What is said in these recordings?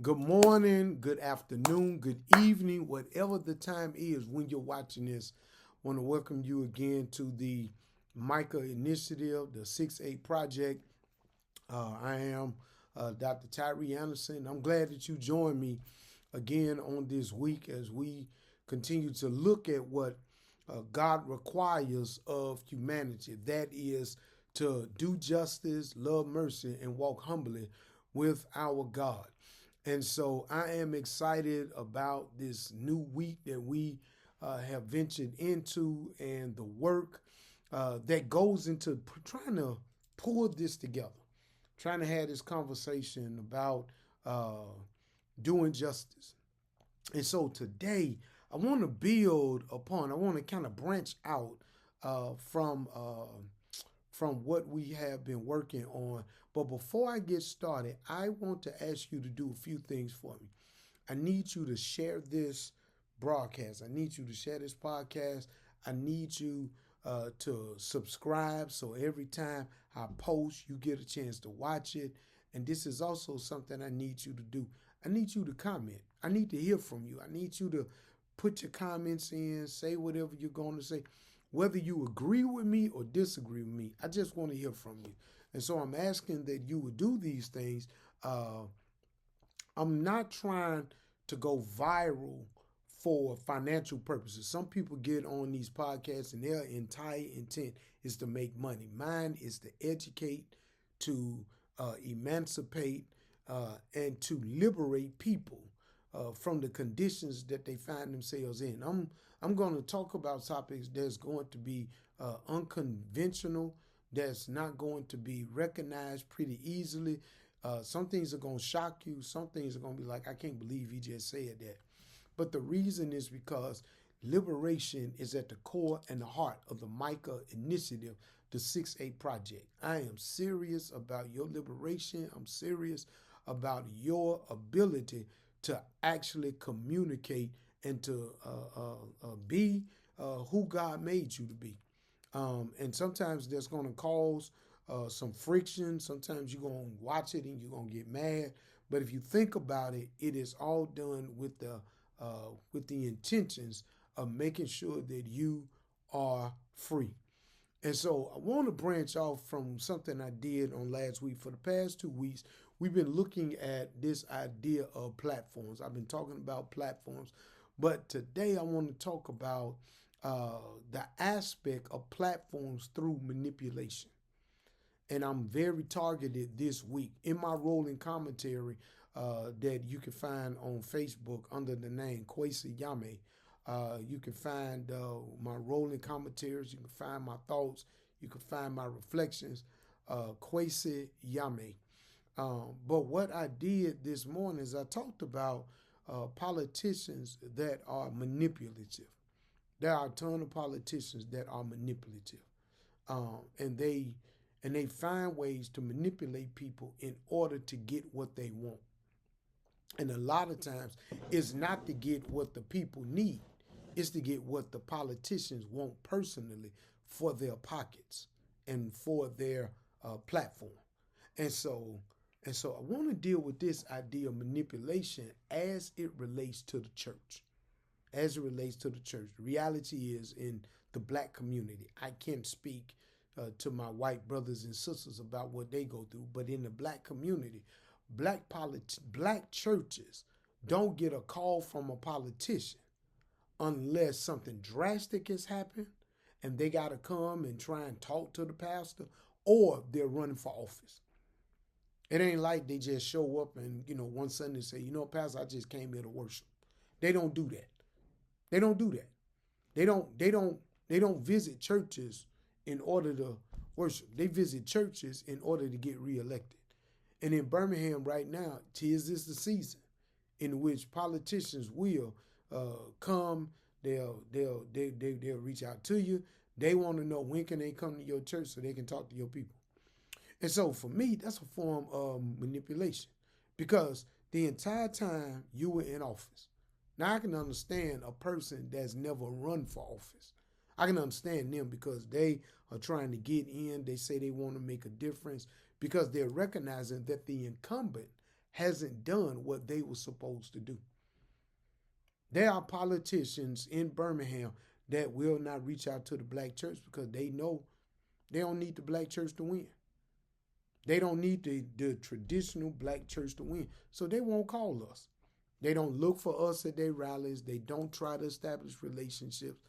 Good morning, good afternoon, good evening, whatever the time is when you're watching this. I want to welcome you again to the Micah Initiative, the 6-8 project. I am Dr. Tyree Anderson. I'm glad that you joined me again on this week as we continue to look at what God requires of humanity. That is to do justice, love mercy, and walk humbly with our God. And so I am excited about this new week that we have ventured into and the work that goes into trying to pull this together, trying to have this conversation about doing justice. And so today, I want to kind of branch out from what we have been working on. But before I get started, I want to ask you to do a few things for me. I need you to share this broadcast. I need you to share this podcast. I need you to subscribe so every time I post, you get a chance to watch it. And this is also something I need you to do. I need you to comment. I need to hear from you. I need you to put your comments in, say whatever you're going to say. Whether you agree with me or disagree with me, I just want to hear from you. And so I'm asking that you would do these things. I'm not trying to go viral for financial purposes. Some people get on these podcasts and their entire intent is to make money. Mine is to educate, to emancipate, and to liberate people from the conditions that they find themselves in. I'm going to talk about topics that's going to be unconventional, that's not going to be recognized pretty easily. Some things are going to shock you. Some things are going to be like, I can't believe he just said that. But the reason is because liberation is at the core and the heart of the Micah Initiative, the 6-8 project. I am serious about your liberation. I'm serious about your ability to actually communicate and to be who God made you to be. And sometimes that's going to cause some friction. Sometimes you're going to watch it and you're going to get mad. But if you think about it, it is all done with the intentions of making sure that you are free. And so I want to branch off from something I did on last week. For the past 2 weeks, we've been looking at this idea of platforms. I've been talking about platforms, but today I want to talk about the aspect of platforms through manipulation. And I'm very targeted this week in my rolling commentary that you can find on Facebook under the name Kwesi Yame. You can find my rolling commentaries. You can find my thoughts. You can find my reflections. Kwesi Yame. But what I did this morning is I talked about politicians that are manipulative. There are a ton of politicians that are manipulative, and they find ways to manipulate people in order to get what they want. And a lot of times, it's not to get what the people need; it's to get what the politicians want personally for their pockets and for their platform. And so, and so, I want to deal with this idea of manipulation as it relates to the church. As it relates to the church. The reality is in the black community. I can't speak to my white brothers and sisters about what they go through, but in the black community, black churches don't get a call from a politician unless something drastic has happened and they got to come and try and talk to the pastor or they're running for office. It ain't like they just show up and, one Sunday say, Pastor, I just came here to worship. They don't do that. They don't do that. They don't visit churches in order to worship. They visit churches in order to get reelected. And in Birmingham right now, tis this the season in which politicians will come. They'll reach out to you. They want to know when can they come to your church so they can talk to your people. And so for me, that's a form of manipulation because the entire time you were in office. Now I can understand a person that's never run for office. I can understand them because they are trying to get in. They say they want to make a difference because they're recognizing that the incumbent hasn't done what they were supposed to do. There are politicians in Birmingham that will not reach out to the black church because they know they don't need the black church to win. They don't need the traditional black church to win. So they won't call us. They don't look for us at their rallies. They don't try to establish relationships.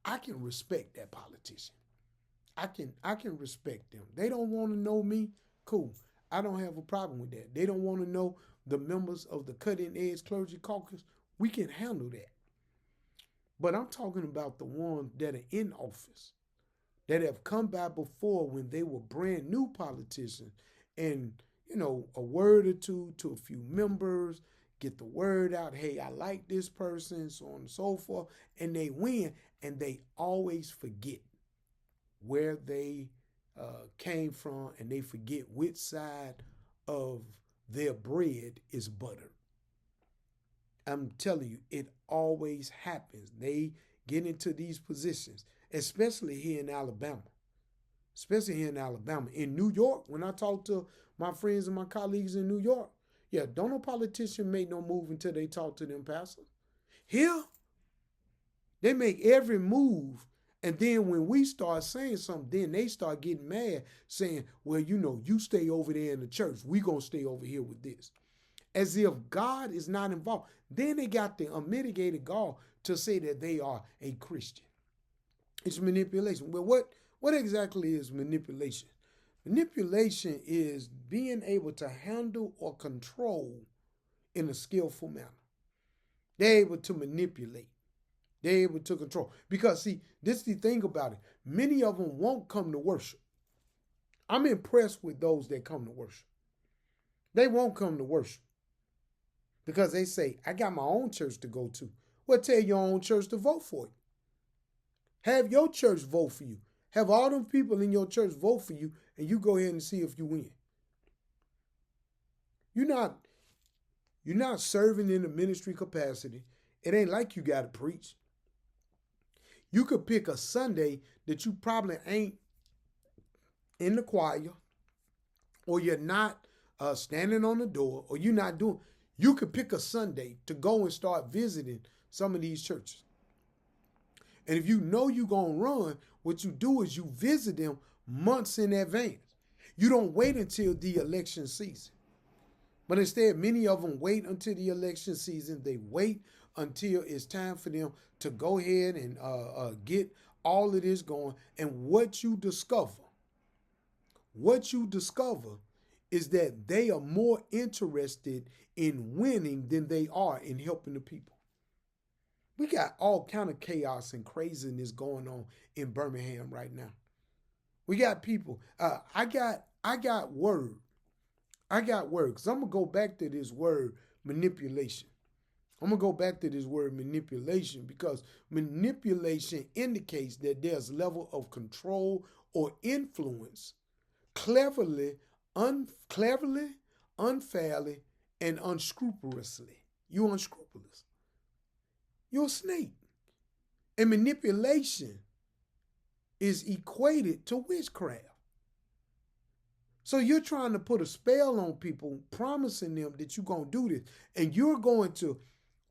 I can respect that politician. I can respect them. They don't want to know me. Cool. I don't have a problem with that. They don't want to know the members of the Cutting Edge Clergy Caucus. We can handle that. But I'm talking about the ones that are in office, that have come by before when they were brand new politicians, and a word or two to a few members, get the word out, hey, I like this person, so on and so forth, and they win, and they always forget where they came from, and they forget which side of their bread is buttered. I'm telling you, it always happens. They get into these positions, especially here in Alabama. In New York, when I talk to my friends and my colleagues in New York, yeah, don't no politician make no move until they talk to them pastors. Here, they make every move, and then when we start saying something, then they start getting mad, saying, well, you stay over there in the church. We gonna stay over here with this. As if God is not involved. Then they got the unmitigated gall to say that they are a Christian. It's manipulation. Well, what exactly is manipulation? Manipulation is being able to handle or control in a skillful manner. They're able to manipulate. They're able to control. Because, see, this is the thing about it. Many of them won't come to worship. I'm impressed with those that come to worship. They won't come to worship because they say, I got my own church to go to. Well, tell your own church to vote for you. Have your church vote for you. Have all them people in your church vote for you, and you go ahead and see if you win. You're not serving in a ministry capacity. It ain't like you got to preach. You could pick a Sunday that you probably ain't in the choir, or you're not standing on the door, or you're not doing. You could pick a Sunday to go and start visiting some of these churches. And if you know you're going to run, what you do is you visit them months in advance. You don't wait until the election season. But instead, many of them wait until the election season. They wait until it's time for them to go ahead and get all of this going. And what you discover is that they are more interested in winning than they are in helping the people. We got all kind of chaos and craziness going on in Birmingham right now. We got people. I got word. Because I'm going to go back to this word manipulation. Because manipulation indicates that there's a level of control or influence cleverly, unfairly, and unscrupulously. You're unscrupulous. You're a snake. And manipulation is equated to witchcraft. So you're trying to put a spell on people, promising them that you're going to do this. And you're going to,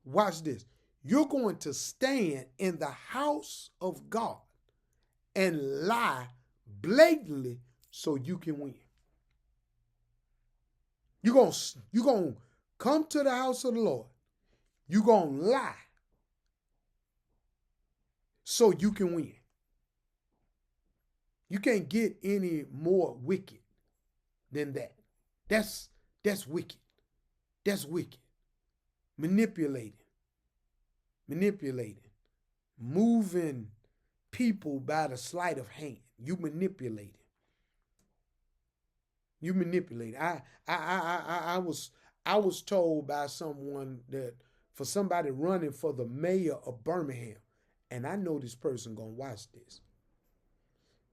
watch this, you're going to stand in the house of God and lie blatantly so you can win. You're going to come to the house of the Lord. You're going to lie so you can win. You can't get any more wicked than that. That's wicked. That's wicked. Manipulating. Moving people by the sleight of hand. You manipulating. I was told by someone that for somebody running for the mayor of Birmingham, and I know this person gonna watch this.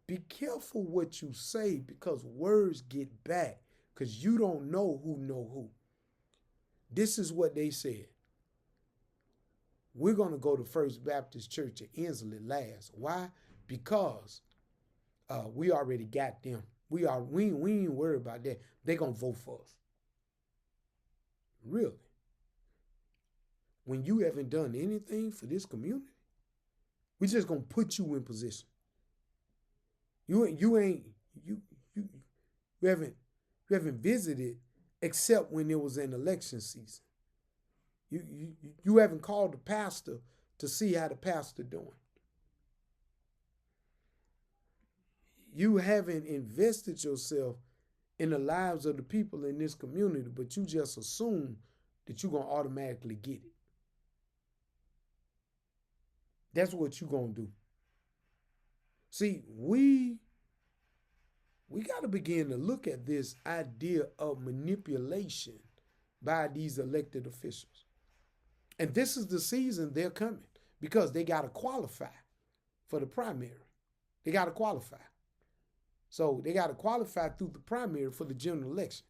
Be careful what you say because words get back because you don't know who. This is what they said. We're going to go to First Baptist Church at Inslee last. Why? Because we already got them. We ain't worried about that. They're going to vote for us. really, when you haven't done anything for this community, we just gonna put you in position. You ain't you you you haven't you haven't visited except when it was an election season. You haven't called the pastor to see how the pastor doing. You haven't invested yourself in the lives of the people in this community, but you just assume that you're gonna automatically get it. That's what you're gonna do. See, we got to begin to look at this idea of manipulation by these elected officials. And this is the season they're coming because they got to qualify for the primary. They got to qualify. So they got to qualify through the primary for the general election.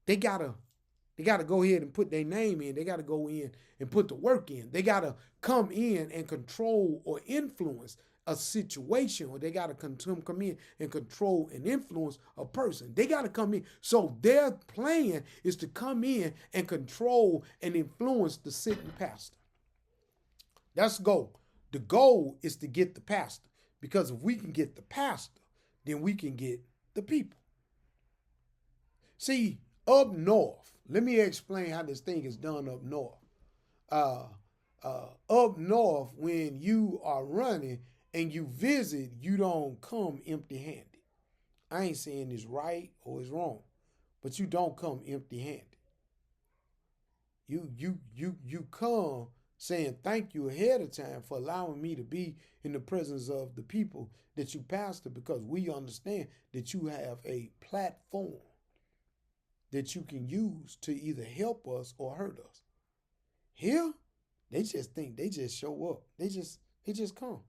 They got to go ahead and put their name in. They got to go in and put the work in. They got to come in and control or influence a situation, or they got to come in and control and influence a person. They got to come in. So their plan is to come in and control and influence the sitting pastor. That's the goal. The goal is to get the pastor, because if we can get the pastor, then we can get the people. See, up north, let me explain how this thing is done up north. Up north, when you are running and you visit, you don't come empty-handed. I ain't saying it's right or it's wrong, but you don't come empty-handed. You come saying thank you ahead of time for allowing me to be in the presence of the people that you pastor, because we understand that you have a platform that you can use to either help us or hurt us. Here, they just think they just show up. They just come.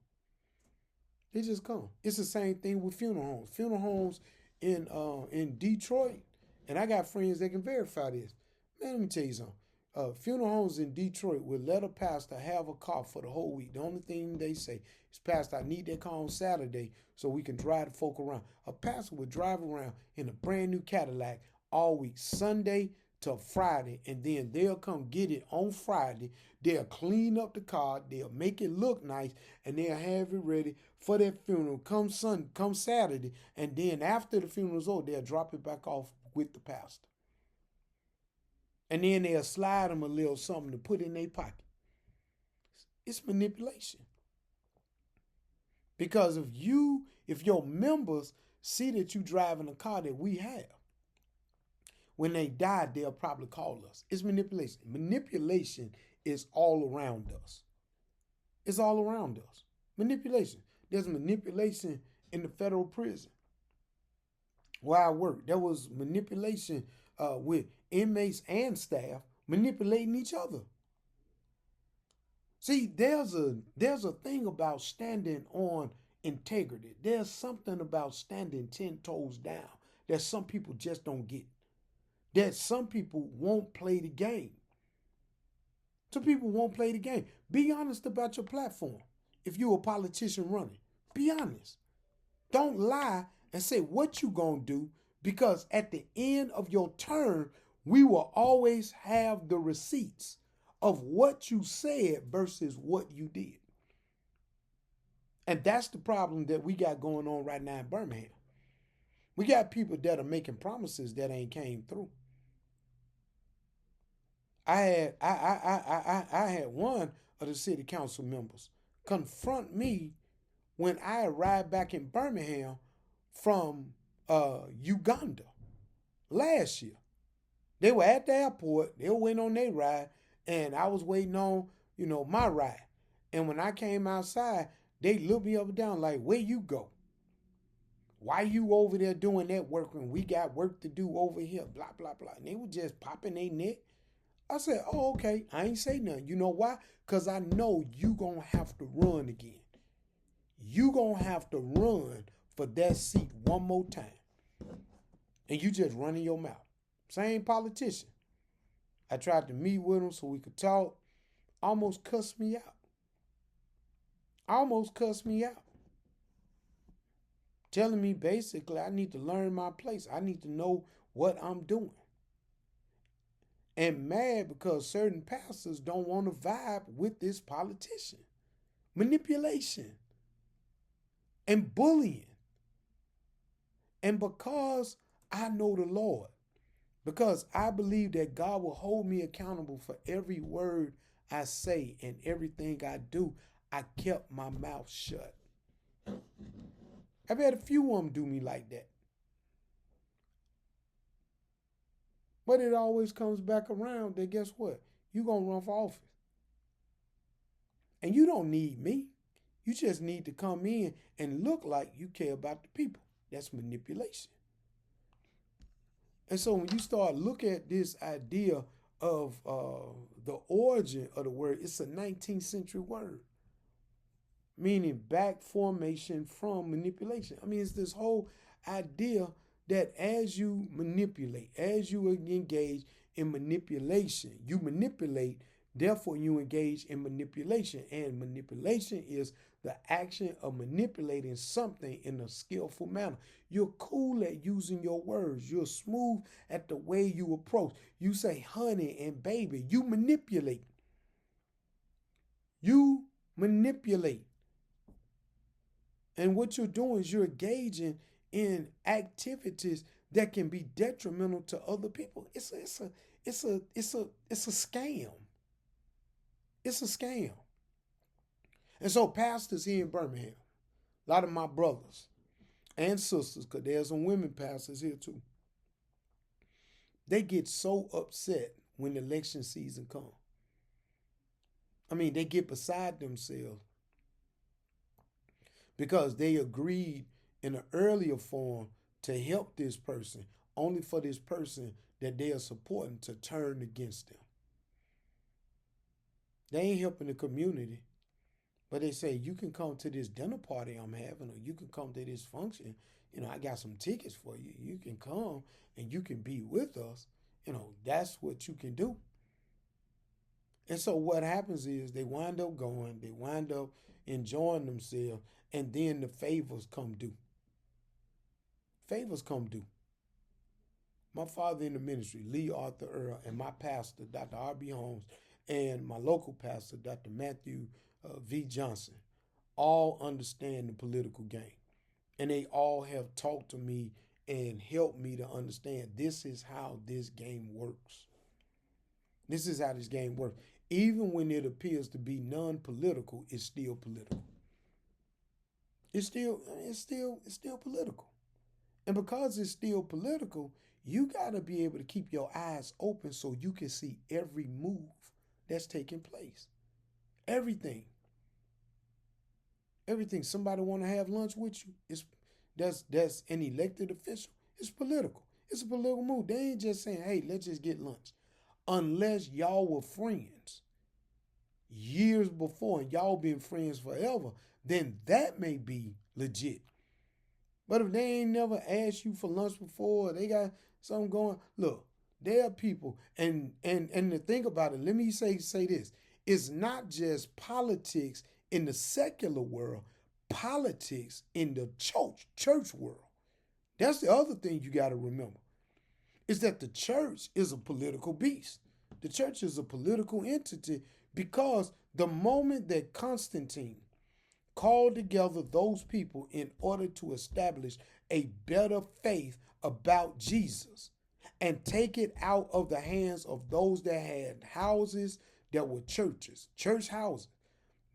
They just come. It's the same thing with funeral homes. Funeral homes in Detroit, and I got friends that can verify this. Man, let me tell you something. Funeral homes in Detroit will let a pastor have a car for the whole week. The only thing they say is, Pastor, I need that car on Saturday so we can drive the folk around. A pastor would drive around in a brand new Cadillac all week, Sunday to Friday, and then they'll come get it on Friday. They'll clean up the car, they'll make it look nice, and they'll have it ready for that funeral come Saturday, and then after the funeral's over, they'll drop it back off with the pastor. And then they'll slide them a little something to put in their pocket. It's manipulation. Because if your members see that you driving a car that we have, when they die, they'll probably call us. It's manipulation. Manipulation is all around us. It's all around us. Manipulation. There's manipulation in the federal prison where I work. There was manipulation with inmates and staff manipulating each other. See, there's a thing about standing on integrity. There's something about standing 10 toes down that some people just don't get. That some people won't play the game. Some people won't play the game. Be honest about your platform. If you're a politician running, be honest. Don't lie and say what you gonna do, because at the end of your term, we will always have the receipts of what you said versus what you did. And that's the problem that we got going on right now in Birmingham. We got people that are making promises that ain't came through. I had one of the city council members confront me when I arrived back in Birmingham from Uganda last year. They were at the airport. They were waiting on their ride, and I was waiting on, my ride. And when I came outside, they looked me up and down like, where you go? Why you over there doing that work when we got work to do over here? Blah, blah, blah. And they were just popping their neck. I said, oh, okay. I ain't say nothing. You know why? Because I know you going to have to run again. You going to have to run for that seat one more time. And you just running your mouth. Same politician. I tried to meet with him so we could talk. Almost cussed me out. Telling me basically I need to learn my place. I need to know what I'm doing. and mad because certain pastors don't want to vibe with this politician. Manipulation and bullying. And because I know the Lord, because I believe that God will hold me accountable for every word I say and everything I do, I kept my mouth shut. I've had a few of them do me like that. But it always comes back around that guess what? You're going to run for office. And you don't need me. You just need to come in and look like you care about the people. That's manipulation. And so when you start look at this idea of the origin of the word, it's a 19th century word, meaning back formation from manipulation. I mean, it's this whole idea that as you manipulate, as you engage in manipulation, you manipulate, therefore you engage in manipulation. And manipulation is the action of manipulating something in a skillful manner. You're cool at using your words. You're smooth at the way you approach. You say honey and baby. You manipulate. You manipulate. And what you're doing is you're engaging in activities that can be detrimental to other people. It's a scam. It's a scam. And so pastors here in Birmingham, a lot of my brothers and sisters, because there's some women pastors here too, they get so upset when election season comes. I mean, they get beside themselves because they agreed in an earlier form to help this person, only for this person that they are supporting to turn against them. They ain't helping the community, but they say, you can come to this dinner party I'm having, or you can come to this function. You know, I got some tickets for you. You can come and you can be with us. You know, that's what you can do. And so what happens is they wind up going, they wind up enjoying themselves, and then the favors come due. Favors come due. My father in the ministry, Lee Arthur Earl, and my pastor, Dr. R.B. Holmes, and my local pastor, Dr. Matthew V. Johnson, all understand the political game. And they all have talked to me and helped me to understand this is how this game works. This is how this game works. Even when it appears to be non-political, it's still political. It's still political. And because it's still political, you got to be able to keep your eyes open so you can see every move that's taking place. Everything. Everything. Somebody want to have lunch with you, that's an elected official. It's political. It's a political move. They ain't just saying, hey, let's just get lunch. Unless y'all were friends years before and y'all been friends forever, then that may be legit. But if they ain't never asked you for lunch before, they got something going. Look, there are people, and to think about it, let me say this. It's not just politics in the secular world, politics in the church world. That's the other thing you got to remember, is that the church is a political beast. The church is a political entity because the moment that Constantine called together those people in order to establish a better faith about Jesus and take it out of the hands of those that had houses that were churches, church houses,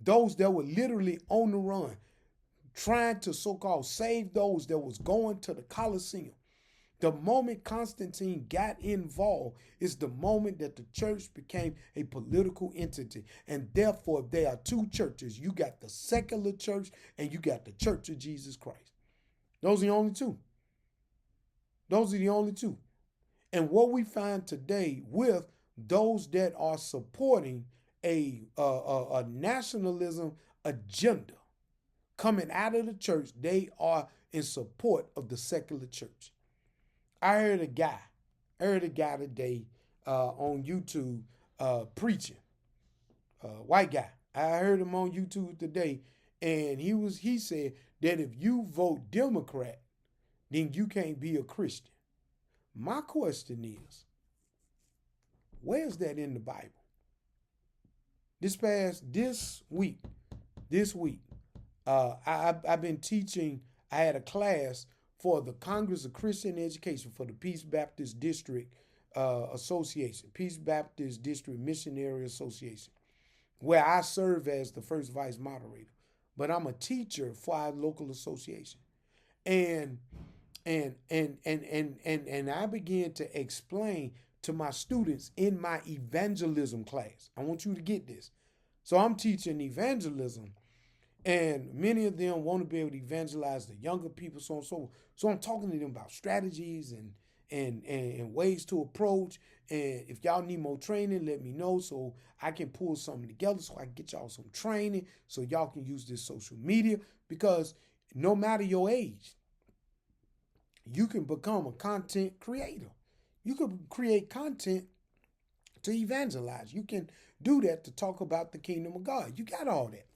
those that were literally on the run, trying to so-called save those that was going to the Colosseum. The moment Constantine got involved is the moment that the church became a political entity. And therefore, there are two churches. You got the secular church and you got the Church of Jesus Christ. Those are the only two. Those are the only two. And what we find today with those that are supporting a nationalism agenda coming out of the church, they are in support of the secular church. I heard a guy today on YouTube preaching, white guy. I heard him on YouTube today, and he said that if you vote Democrat, then you can't be a Christian. My question is, Where's that in the Bible? This week, I've been teaching. I had a class for the Congress of Christian Education for the Peace Baptist District Association, Peace Baptist District Missionary Association, where I serve as the first vice moderator. But I'm a teacher for our local association. And and I began to explain to my students in my evangelism class. I want you to get this. So I'm teaching evangelism, and many of them want to be able to evangelize the younger people, so on and so forth. So I'm talking to them about strategies and ways to approach. And if y'all need more training, let me know so I can pull something together so I can get y'all some training so y'all can use this social media. Because no matter your age, you can become a content creator. You can create content to evangelize. You can do that to talk about the kingdom of God. You got all that.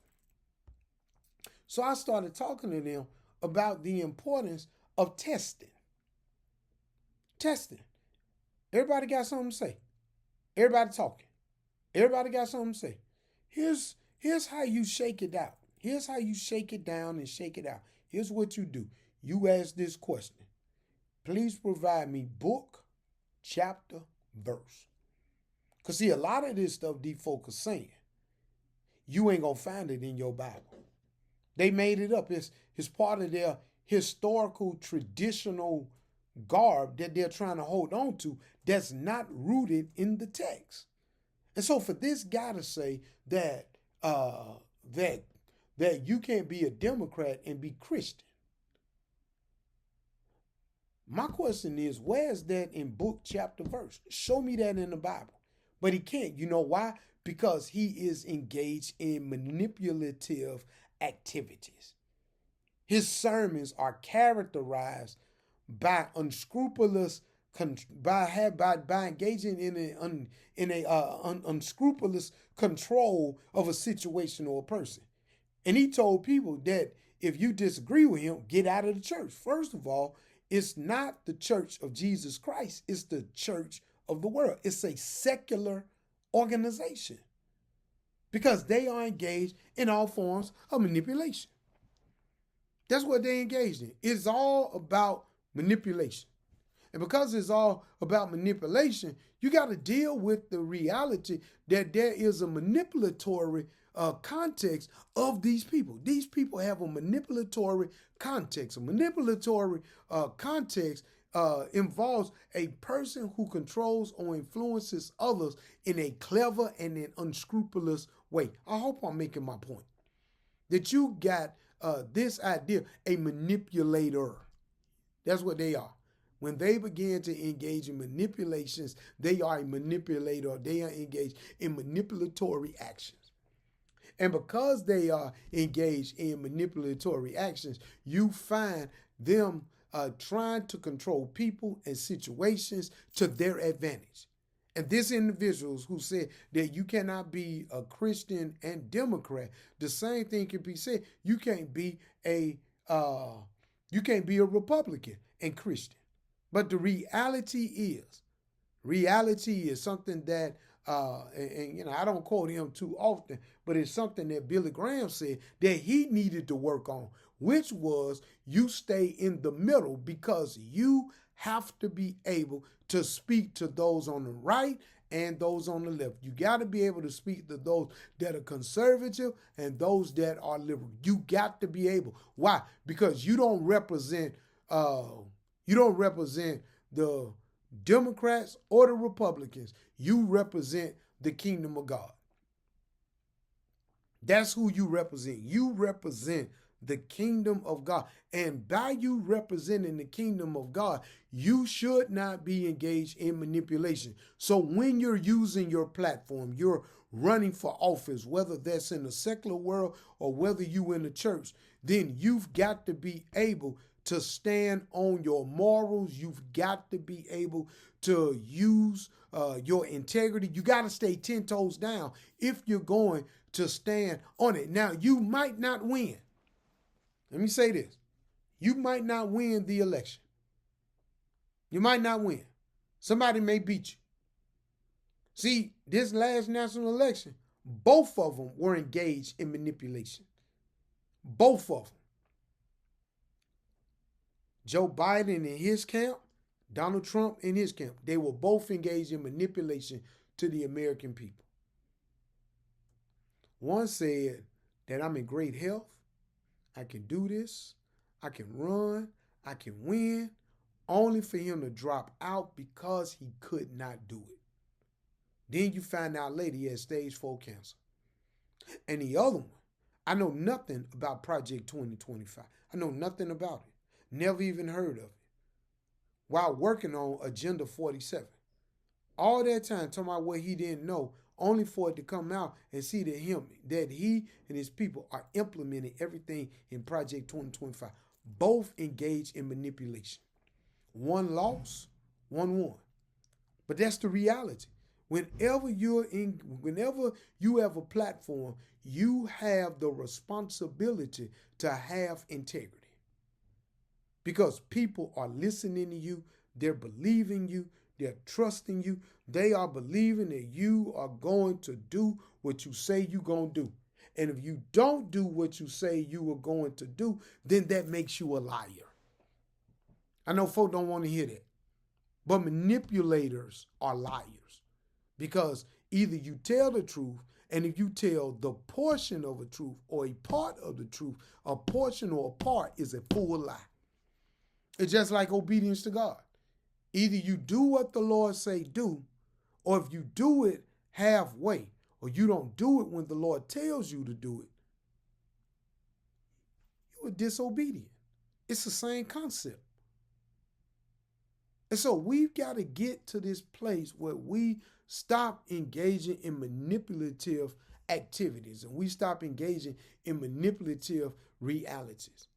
So I started talking to them about the importance of testing. Testing. Everybody got something to say. Everybody talking. Everybody got something to say. Here's how you shake it out. Here's how you shake it down and shake it out. Here's what you do. You ask this question. Please provide me book, chapter, verse. Because see, a lot of this stuff these folk are saying, you ain't going to find it in your Bible. They made it up. It's part of their historical, traditional garb that they're trying to hold on to that's not rooted in the text. And so for this guy to say that that you can't be a Democrat and be Christian, my question is, where is that in book, chapter, verse? Show me that in the Bible. But he can't. You know why? Because he is engaged in manipulative activities. His sermons are characterized by unscrupulous, by engaging in an unscrupulous control of a situation or a person. And he told people that if you disagree with him, get out of the church. First of all, it's not the church of Jesus Christ. It's the church of the world. It's a secular organization because they are engaged in all forms of manipulation. That's what they engaged in. It's all about manipulation. And because it's all about manipulation, you got to deal with the reality that there is a manipulatory context of these people. These people have a manipulatory context. A manipulatory context involves a person who controls or influences others in a clever and an unscrupulous way. I hope I'm making my point. That you got this idea, a manipulator. That's what they are. When they begin to engage in manipulations, they are a manipulator. They are engaged in manipulatory actions. And because they are engaged in manipulatory actions, you find them trying to control people and situations to their advantage. And this individuals who said that you cannot be a Christian and Democrat, the same thing can be said. You can't be a Republican and Christian. But the reality is something that, I don't quote him too often, but it's something that Billy Graham said that he needed to work on, which was you stay in the middle because you have to be able to speak to those on the right and those on the left. You got to be able to speak to those that are conservative and those that are liberal. You got to be able. Why? Because you don't represent the Democrats or the Republicans. You represent the kingdom of God. That's who you represent. You represent the kingdom of God. And by you representing the kingdom of God, you should not be engaged in manipulation. So when you're using your platform, you're running for office, whether that's in the secular world or whether you in the church, then you've got to be able to stand on your morals. You've got to be able to use your integrity. You got to stay 10 toes down if you're going to stand on it. Now, you might not win. Let me say this. You might not win the election. You might not win. Somebody may beat you. See, this last national election, both of them were engaged in manipulation. Both of them. Joe Biden in his camp, Donald Trump in his camp, they were both engaged in manipulation to the American people. One said that I'm in great health, I can do this, I can run, I can win, only for him to drop out because he could not do it. Then you find out later he had stage 4 cancer. And the other one, I know nothing about Project 2025. I know nothing about it. Never even heard of it. While working on Agenda 47. All that time talking about what he didn't know, only for it to come out and see that he and his people are implementing everything in Project 2025. Both engaged in manipulation. One lost, one won. But that's the reality. Whenever you have a platform, you have the responsibility to have integrity. Because people are listening to you, they're believing you, they're trusting you, they are believing that you are going to do what you say you're going to do. And if you don't do what you say you are going to do, then that makes you a liar. I know folks don't want to hear that. But manipulators are liars. Because either you tell the truth, and if you tell the portion of a truth or a part of the truth, a portion or a part is a full lie. It's just like obedience to God. Either you do what the Lord say do, or if you do it halfway, or you don't do it when the Lord tells you to do it, you're disobedient. It's the same concept. And so we've got to get to this place where we stop engaging in manipulative activities and we stop engaging in manipulative realities.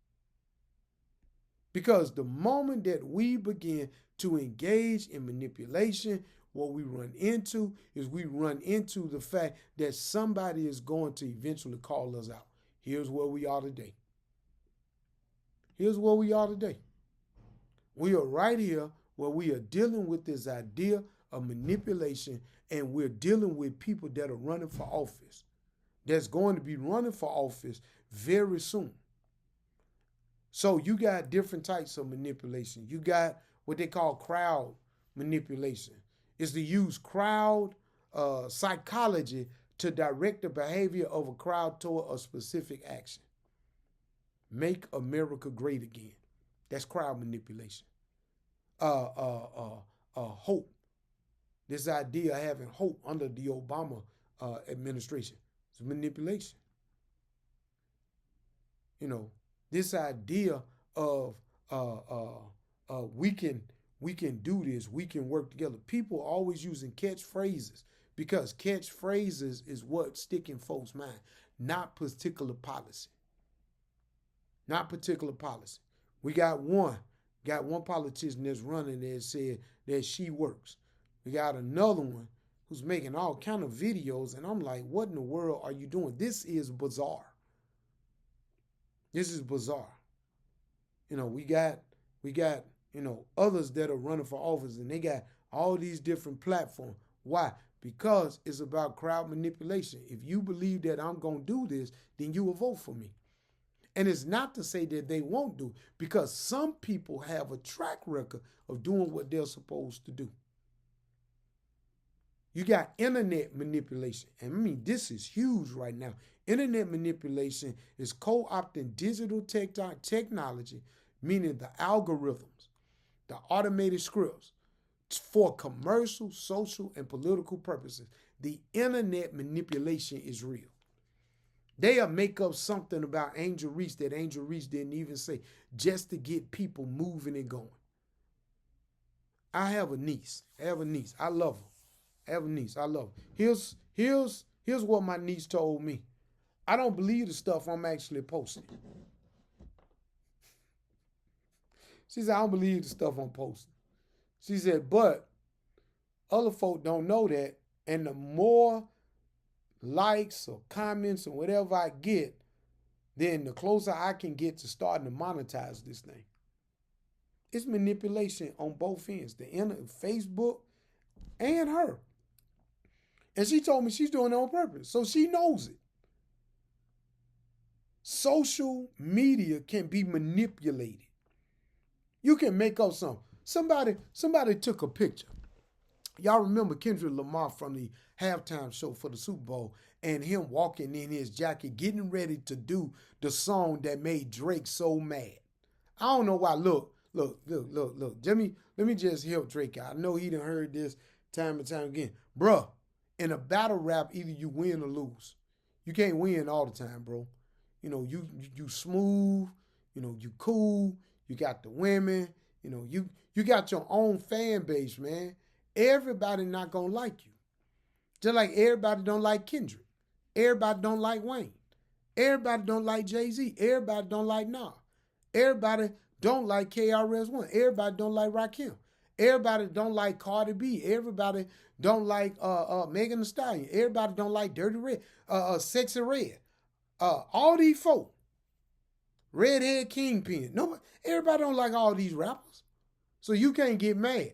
Because the moment that we begin to engage in manipulation, what we run into is we run into the fact that somebody is going to eventually call us out. Here's where we are today. Here's where we are today. We are right here where we are dealing with this idea of manipulation, and we're dealing with people that are running for office, that's going to be running for office very soon. So you got different types of manipulation. You got what they call crowd manipulation. It's to use crowd psychology to direct the behavior of a crowd toward a specific action. Make America great again. That's crowd manipulation. Hope. This idea of having hope under the Obama administration. It's manipulation. You know, this idea of we can do this, we can work together. People are always using catchphrases because catchphrases is what stick in folks' mind, not particular policy. Not particular policy. We got one politician that's running that said that she works. We got another one who's making all kind of videos, and I'm like, what in the world are you doing? This is bizarre. This is bizarre. You know, we got, others that are running for office, and they got all these different platforms. Why? Because it's about crowd manipulation. If you believe that I'm going to do this, then you will vote for me. And it's not to say that they won't do, because some people have a track record of doing what they're supposed to do. You got internet manipulation. And I mean, this is huge right now. Internet manipulation is co-opting digital technology, meaning the algorithms, the automated scripts, for commercial, social, and political purposes. The internet manipulation is real. They'll make up something about Angel Reese that Angel Reese didn't even say, just to get people moving and going. I have a niece. I love her. I love her. Here's what my niece told me. I don't believe the stuff I'm actually posting. She said, I don't believe the stuff I'm posting. She said, but other folk don't know that, and the more likes or comments or whatever I get, then the closer I can get to starting to monetize this thing. It's manipulation on both ends, the Facebook and her. And she told me she's doing it on purpose. So she knows it. Social media can be manipulated. You can make up something. Somebody took a picture. Y'all remember Kendrick Lamar from the halftime show for the Super Bowl and him walking in his jacket, getting ready to do the song that made Drake so mad. I don't know why. Look. Let me just help Drake out. I know he done heard this time and time again. Bruh, in a battle rap, either you win or lose. You can't win all the time, bro. You know, you smooth, you know, you cool, you got the women, you know, you got your own fan base, man. Everybody not gonna like you. Just like everybody don't like Kendrick. Everybody don't like Wayne. Everybody don't like Jay-Z. Everybody don't like Nas. Everybody don't like KRS-One. Everybody don't like Rakim. Everybody don't like Cardi B. Everybody don't like Megan Thee Stallion. Everybody don't like Dirty Red, Sexy Red. All these folk. Redhead Kingpin. No, everybody don't like all these rappers. So you can't get mad.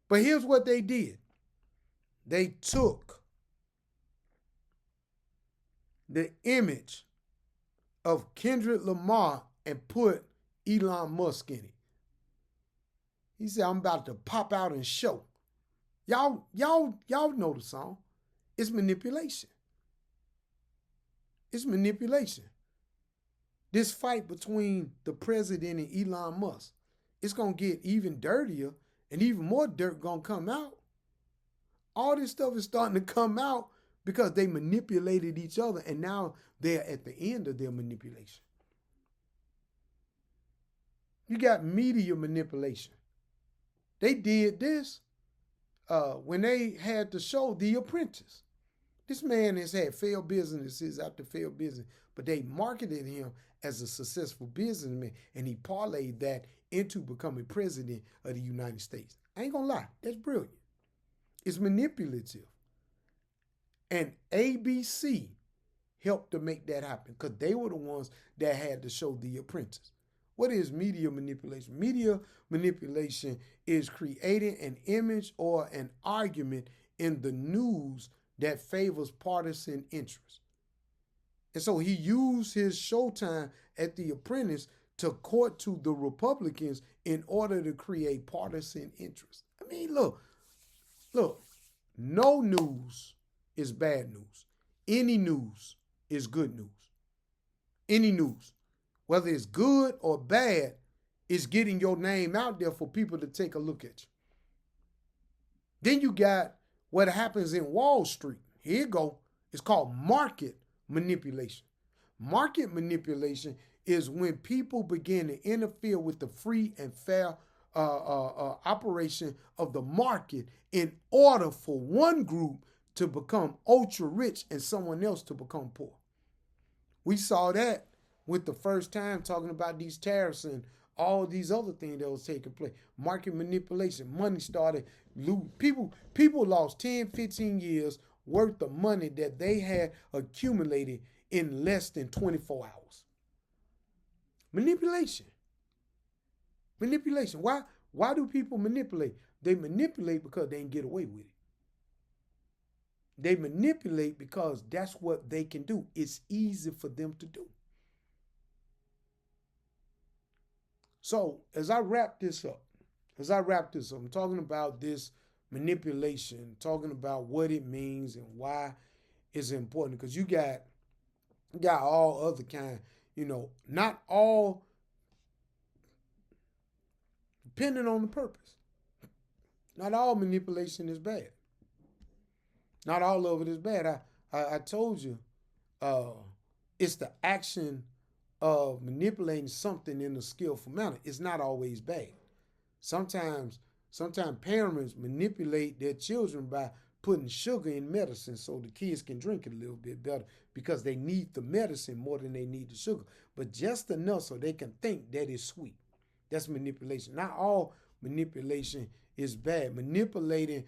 But here's what they did. They took the image of Kendrick Lamar and put Elon Musk in it. He said, I'm about to pop out and show. Y'all know the song. It's manipulation. It's manipulation. This fight between the president and Elon Musk, it's going to get even dirtier and even more dirt going to come out. All this stuff is starting to come out because they manipulated each other and now they're at the end of their manipulation. You got media manipulation. They did this when they had the show The Apprentice. This man has had failed businesses after failed business, but they marketed him as a successful businessman, and he parlayed that into becoming president of the United States. I ain't gonna lie, that's brilliant. It's manipulative. And ABC helped to make that happen because they were the ones that had to show The Apprentice. What is media manipulation? Media manipulation is creating an image or an argument in the news that favors partisan interests. And so he used his showtime at The Apprentice to court to the Republicans in order to create partisan interest. I mean, look, no news is bad news. Any news is good news. Any news, whether it's good or bad, is getting your name out there for people to take a look at you. Then you got what happens in Wall Street. Here you go. It's called market manipulation. Market manipulation is when people begin to interfere with the free and fair operation of the market in order for one group to become ultra rich and someone else to become poor. We saw that with the first time talking about these tariffs and all these other things that was taking place. Market manipulation. Money started losing. People lost 10, 15 years worth of money that they had accumulated in less than 24 hours. Manipulation. Manipulation. Why do people manipulate? They manipulate because they can get away with it. They manipulate because that's what they can do. It's easy for them to do. So as I wrap this up, I'm talking about this manipulation, talking about what it means and why it's important. Because you got all other kind, not all, depending on the purpose. Not all manipulation is bad. Not all of it is bad. I told you, it's the action of manipulating something in a skillful manner. It's not always bad. Sometimes parents manipulate their children by putting sugar in medicine so the kids can drink it a little bit better because they need the medicine more than they need the sugar, but just enough so they can think that it's sweet. That's manipulation. Not all manipulation is bad. Manipulating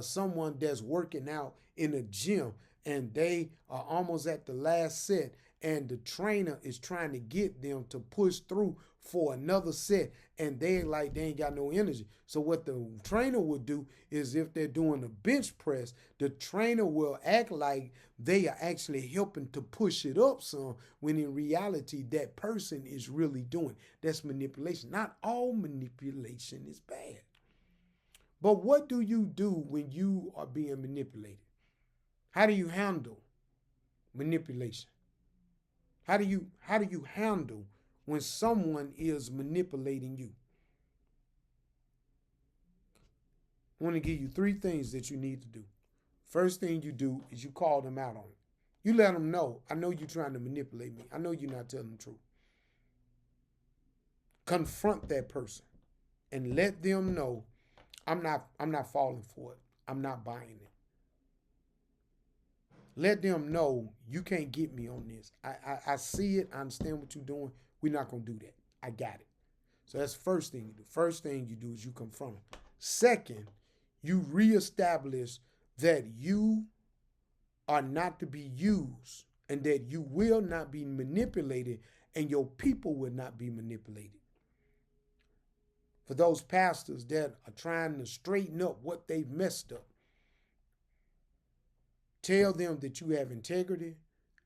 someone that's working out in a gym and they are almost at the last set and the trainer is trying to get them to push through for another set, and they ain't got no energy. So what the trainer would do is, if they're doing a bench press, the trainer will act like they are actually helping to push it up some, when in reality that person is really doing. That's manipulation. Not all manipulation is bad. But what do you do when you are being manipulated? How do you handle manipulation? How do you handle when someone is manipulating you? I want to give you 3 things that you need to do. First thing you do is you call them out on it. You let them know, I know you're trying to manipulate me. I know you're not telling the truth. Confront that person and let them know, I'm not falling for it. I'm not buying it. Let them know you can't get me on this. I see it. I understand what you're doing. We're not going to do that. I got it. So that's the first thing you do. First thing you do is you confront them. Second, you reestablish that you are not to be used, and that you will not be manipulated, and your people will not be manipulated. For those pastors that are trying to straighten up what they've messed up, tell them that you have integrity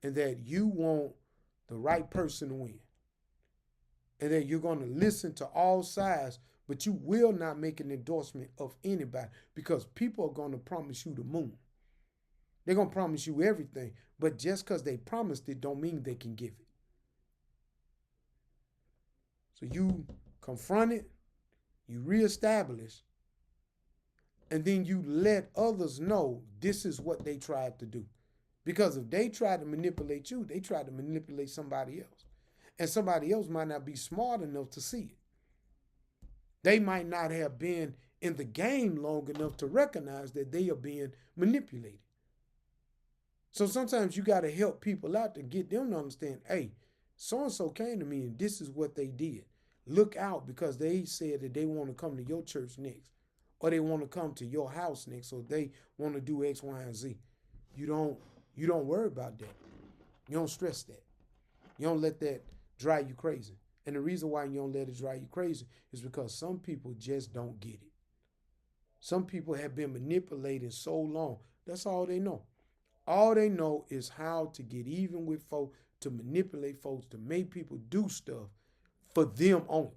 and that you want the right person to win, and that you're going to listen to all sides, but you will not make an endorsement of anybody, because people are going to promise you the moon. They're going to promise you everything, but just because they promised it don't mean they can give it. So you confront it, you reestablish, and then you let others know this is what they tried to do. Because if they tried to manipulate you, they tried to manipulate somebody else. And somebody else might not be smart enough to see it. They might not have been in the game long enough to recognize that they are being manipulated. So sometimes you got to help people out to get them to understand, hey, so-and-so came to me and this is what they did. Look out, because they said that they want to come to your church next, or they want to come to your house next, or they want to do X, Y, and Z. You don't worry about that. You don't stress that. You don't let that drive you crazy. And the reason why you don't let it drive you crazy is because some people just don't get it. Some people have been manipulated so long, that's all they know. All they know is how to get even with folks, to manipulate folks, to make people do stuff for them only.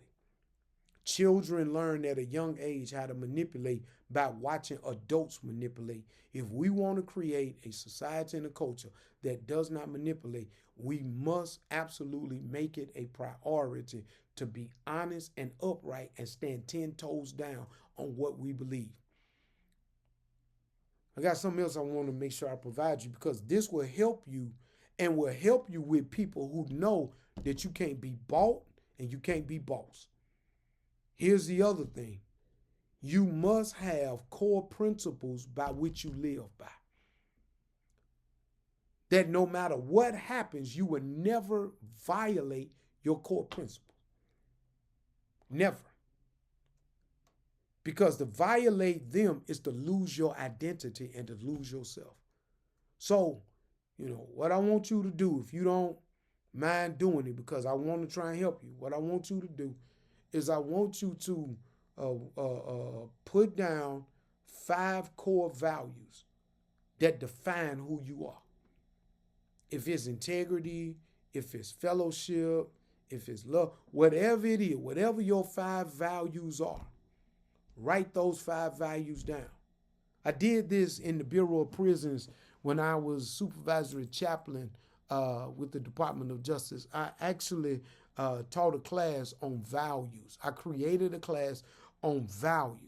Children learn at a young age how to manipulate by watching adults manipulate. If we want to create a society and a culture that does not manipulate, we must absolutely make it a priority to be honest and upright and stand 10 toes down on what we believe. I got something else I want to make sure I provide you, because this will help you, and will help you with people who know that you can't be bought and you can't be boss. Here's the other thing. You must have core principles by which you live by. That no matter what happens, you will never violate your core principles. Never. Because to violate them is to lose your identity and to lose yourself. So, what I want you to do, if you don't mind doing it, because I want to try and help you, what I want you to do is I want you to put down 5 core values that define who you are. If it's integrity, if it's fellowship, if it's love, whatever it is, whatever your 5 values are, write those 5 values down. I did this in the Bureau of Prisons when I was supervisory chaplain with the Department of Justice. I actually taught a class on values. I created a class on values.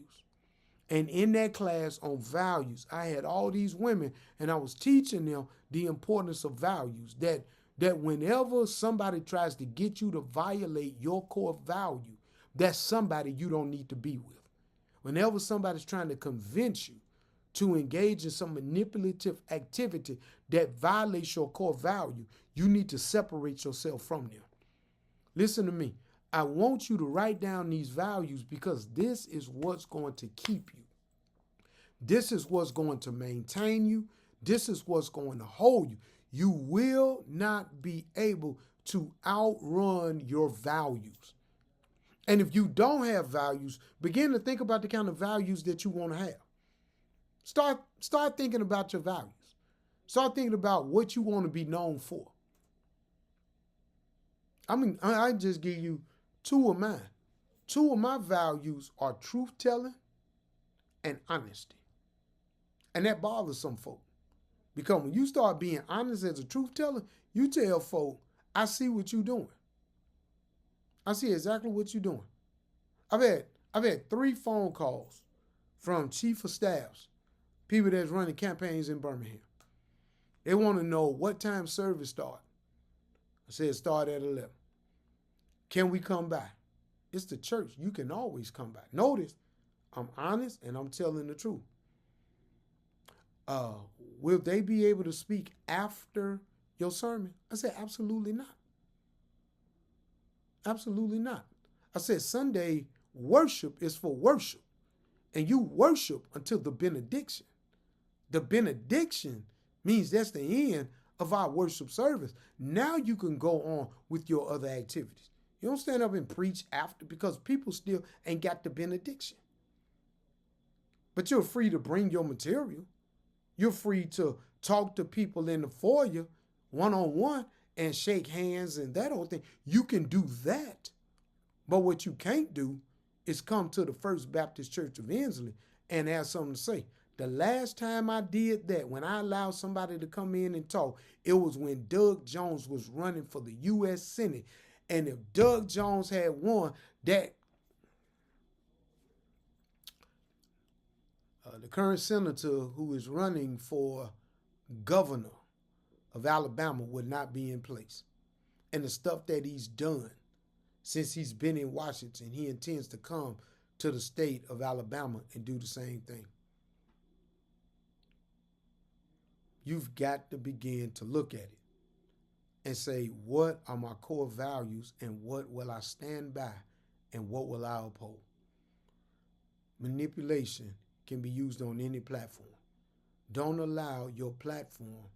And in that class on values, I had all these women, and I was teaching them the importance of values, that whenever somebody tries to get you to violate your core value, that's somebody you don't need to be with. Whenever somebody's trying to convince you to engage in some manipulative activity that violates your core value, you need to separate yourself from them. Listen to me. I want you to write down these values, because this is what's going to keep you. This is what's going to maintain you. This is what's going to hold you. You will not be able to outrun your values. And if you don't have values, begin to think about the kind of values that you want to have. Start thinking about your values. Start thinking about what you want to be known for. I just give you two of mine. Two of my values are truth telling and honesty. And that bothers some folk. Because when you start being honest as a truth teller, you tell folk, I see what you're doing. I see exactly what you're doing. I've had 3 phone calls from chief of staffs, people that's running campaigns in Birmingham. They want to know what time service start. I said start at 11. Can we come by? It's the church. You can always come by. Notice, I'm honest and I'm telling the truth. Will they be able to speak after your sermon? I said, absolutely not. Absolutely not. I said, Sunday worship is for worship. And you worship until the benediction. The benediction means that's the end of our worship service. Now you can go on with your other activities. You don't stand up and preach after because people still ain't got the benediction. But you're free to bring your material. You're free to talk to people in the foyer one-on-one and shake hands and that whole thing. You can do that. But what you can't do is come to the First Baptist Church of Inslee and have something to say. The last time I did that, when I allowed somebody to come in and talk, it was when Doug Jones was running for the U.S. Senate. And if Doug Jones had won, that the current senator who is running for governor of Alabama would not be in place. And the stuff that he's done since he's been in Washington, he intends to come to the state of Alabama and do the same thing. You've got to begin to look at it and say, what are my core values and what will I stand by and what will I uphold? Manipulation can be used on any platform. Don't allow your platform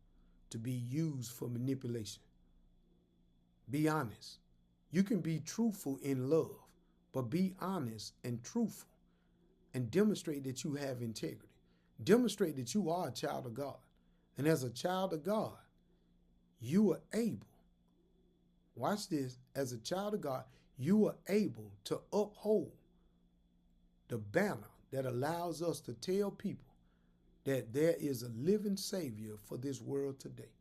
to be used for manipulation. Be honest. You can be truthful in love, but be honest and truthful and demonstrate that you have integrity. Demonstrate that you are a child of God. And as a child of God, you are able, watch this, as a child of God, you are able to uphold the banner that allows us to tell people that there is a living Savior for this world today.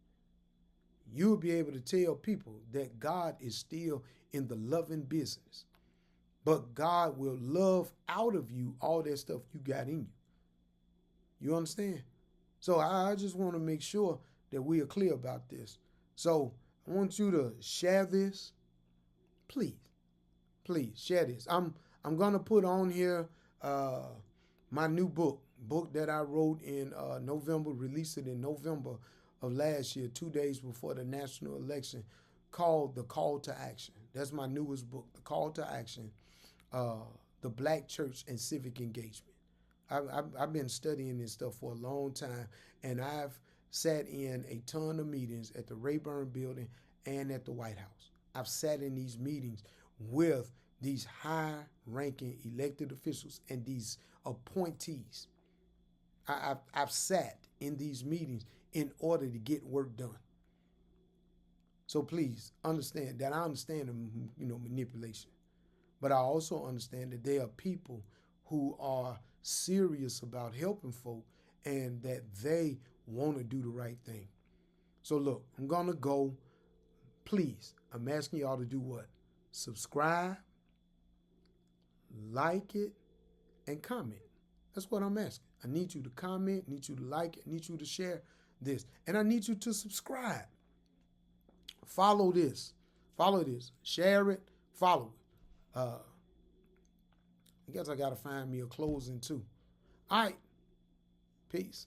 You'll be able to tell people that God is still in the loving business, but God will love out of you all that stuff you got in you. You understand? So I just want to make sure that we are clear about this. So I want you to share this. Please share this. I'm gonna put on here my new book that I wrote in November, released it in November of last year, 2 days before the national election, called The Call to Action. That's my newest book, The Call to Action, The Black Church and Civic Engagement. I've been studying this stuff for a long time, and I've sat in a ton of meetings at the Rayburn Building and at the White House. I've sat in these meetings with these high-ranking elected officials and these appointees. I've sat in these meetings in order to get work done. So please understand that I understand manipulation, but I also understand that there are people who are serious about helping folk and that they want to do the right thing. So look, I'm gonna go. Please, I'm asking y'all to do what? Subscribe, like it, and comment. That's what I'm asking. I need you to comment, need you to like it, need you to share this, and I need you to subscribe. Follow this, share it, follow it. I guess I gotta find me a closing too. All right, peace.